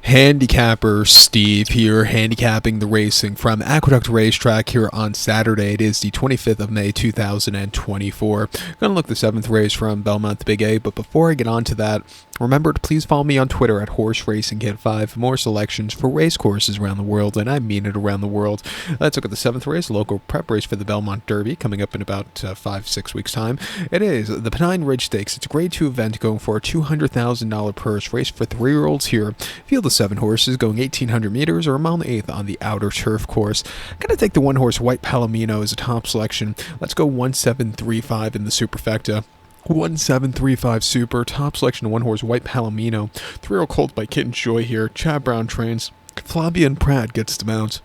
Handicapper Steve here, handicapping the racing from Aqueduct Racetrack here on Saturday. It is the 25th of May, 2024. Gonna look the 7th race from Belmont the Big A, but before I get on to that, remember to please follow me on Twitter at Horse Racing Kid 5 for more selections for race courses around the world, and I mean it, around the world. Let's look at the 7th race, local prep race for the Belmont Derby, coming up in about 5-6 weeks' time. It is the Pennine Ridge Stakes. It's a Grade 2 event going for a $200,000 purse, race for 3-year-olds here. Field of 7 horses going 1,800 meters or a mile and 1/8 on the outer turf course. Gonna take the 1-horse White Palomino as a top selection. Let's go 1735 in the superfecta. 1735 Super, top selection of 1-horse White Palomino. 3-year-old colt by Kitten's Joy here. Chad Brown trains. Flavia and Pratt gets to mount.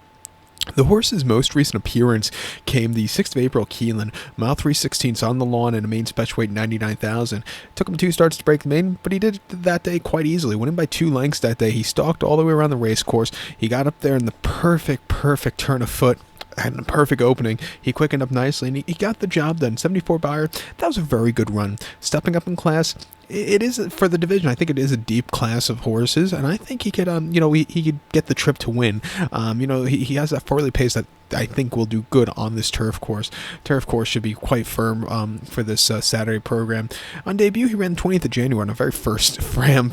The horse's most recent appearance came the 6th of April, Keeneland, mile 3/16 on the lawn and a main special weight 99,000. Took him 2 starts to break the main, but he did it that day quite easily. Winning by 2 lengths that day. He stalked all the way around the race course. He got up there in the perfect turn of foot. Had a perfect opening. He quickened up nicely, and he got the job done. 74 Buyer, that was a very good run. Stepping up in class, it is for the division. I think it is a deep class of horses, and I think he could, he could get the trip to win. He has that forwardly pace that I think will do good on this turf course. Turf course should be quite firm for this Saturday program. On debut, he ran 20th of January on a very firm,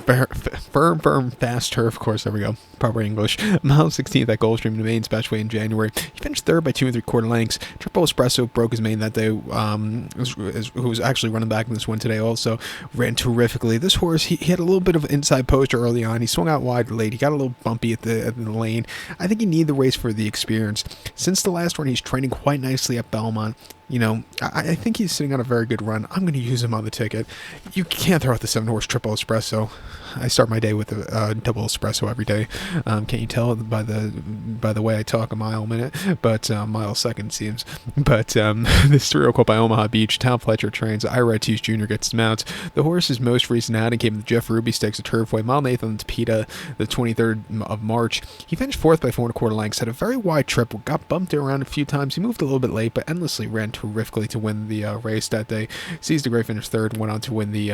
fast turf course. There we go. Proper English. Mile 16th at Gulfstream, the main special weight in January. He finished 3rd by 2 3/4 lengths. Triple Espresso broke his main that day, who was actually running back in this one today also. Ran terrifically. This horse, he had a little bit of inside poster early on. He swung out wide late. He got a little bumpy at the lane. I think he needed the race for the experience. Since the last run, he's training quite nicely at Belmont. I think he's sitting on a very good run. I'm going to use him on the ticket. You can't throw out the 7-horse Triple Espresso. I start my day with a double espresso every day. Can't you tell by the way I talk a mile a minute? But mile a second seems. But this 3-year-old colt by Omaha Beach, Tom Fletcher trains. Ira Tees Jr. gets to mount. The horse's most recent outing came in the Jeff Ruby Stakes at Turfway, mile and 1/8 on the Topeka, the 23rd of March. He finished 4th by 4 1/4 lengths. Had a very wide trip. Got bumped around a few times. He moved a little bit late, but endlessly ran terrifically to win the race that day. Seized the Gray, finished 3rd, and went on to win the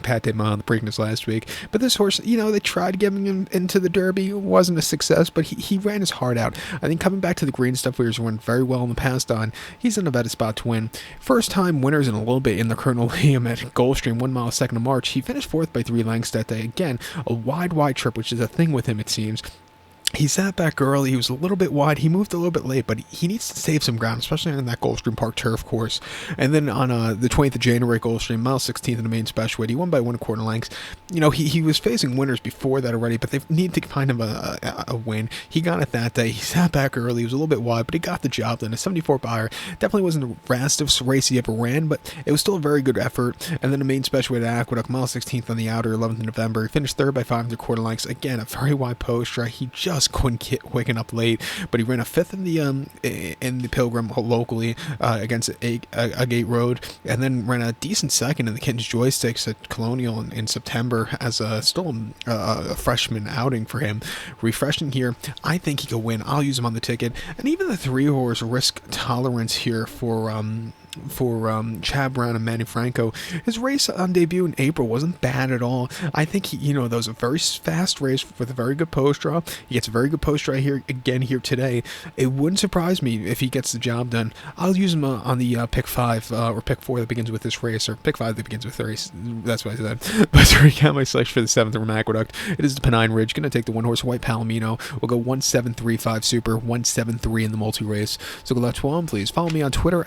Pat Day Mile in the Preakness last week. But this horse, they tried getting him into the Derby. It wasn't a success, but he ran his heart out. I think coming back to the green stuff where he's run very well in the past on, he's in a better spot to win. First time winners in a little bit in the Colonel Liam at Gulfstream, 1 mile 2nd of March. He finished 4th by 3 lengths that day. Again, a wide trip, which is a thing with him, it seems. He sat back early. He was a little bit wide. He moved a little bit late, but he needs to save some ground, especially on that Gulfstream Park turf course. And then on the 20th of January Gulfstream, mile 16th in the main special weight, he won by 1 1/4 lengths. He was facing winners before that already, but they need to find him a win. He got it that day. He sat back early. He was a little bit wide, but he got the job done. A 74 Buyer definitely wasn't the fastest race he ever ran, but it was still a very good effort. And then the main special weight at Aqueduct, mile 16th on the outer, 11th of November. He finished 3rd by 5 3/4 lengths. Again, a very wide post track. He just couldn't waking up late, but he ran a 5th in the Pilgrim locally against a Gate Road, and then ran a decent 2nd in the Kitten's Joy Stakes at Colonial in September as still a freshman outing for him. Refreshing here, I think he could win. I'll use him on the ticket, and even the 3-horse Risk Tolerance here for Chad Brown and Manny Franco. His race on debut in April wasn't bad at all. I think that was a very fast race with a very good post draw. He gets a very good post draw here today. It wouldn't surprise me if he gets the job done. I'll use him on the pick 5 or pick 4 that begins with this race, or pick 5 that begins with the race. That's what I said. But to recap my selection for the 7th from Aqueduct, it is the Pennine Ridge. Going to take the 1-horse White Palomino. We'll go 1735 Super, 173 in the multi race. So go left 12, please follow me on Twitter